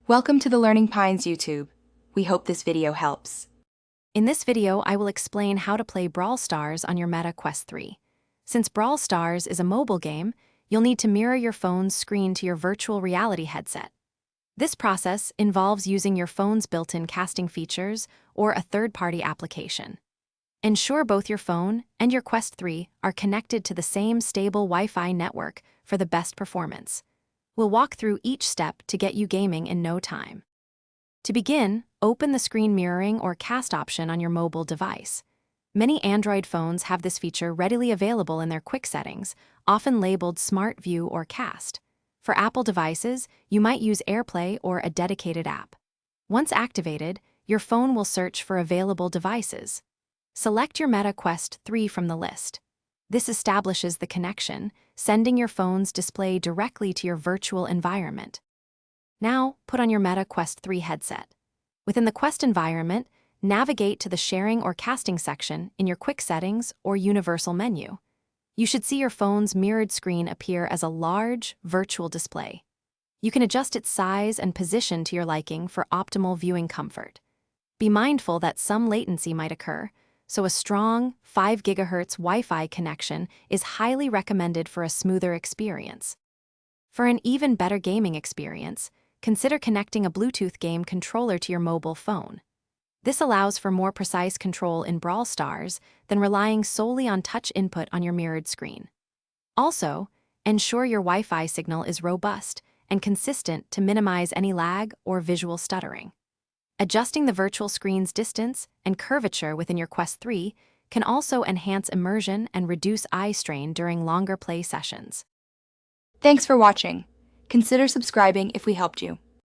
Welcome to the Learning Pines YouTube. We hope this video helps. In this video, I will explain how to play Brawl Stars on your Meta Quest 3. Since Brawl Stars is a mobile game, you'll need to mirror your phone's screen to your virtual reality headset. This process involves using your phone's built-in casting features or a third-party application. Ensure both your phone and your Quest 3 are connected to the same stable Wi-Fi network for the best performance. We'll walk through each step to get you gaming in no time. To begin, open the screen mirroring or cast option on your mobile device. Many Android phones have this feature readily available in their quick settings, often labeled Smart View or Cast. For Apple devices, you might use AirPlay or a dedicated app. Once activated, your phone will search for available devices. Select your Meta Quest 3 from the list. This establishes the connection, sending your phone's display directly to your virtual environment. Now, put on your Meta Quest 3 headset. Within the Quest environment, navigate to the sharing or casting section in your quick settings or universal menu. You should see your phone's mirrored screen appear as a large, virtual display. You can adjust its size and position to your liking for optimal viewing comfort. Be mindful that some latency might occur, so a strong 5 GHz Wi-Fi connection is highly recommended for a smoother experience. For an even better gaming experience, consider connecting a Bluetooth game controller to your mobile phone. This allows for more precise control in Brawl Stars than relying solely on touch input on your mirrored screen. Also, ensure your Wi-Fi signal is robust and consistent to minimize any lag or visual stuttering. Adjusting the virtual screen's distance and curvature within your Quest 3 can also enhance immersion and reduce eye strain during longer play sessions. Thanks for watching. Consider subscribing if we helped you.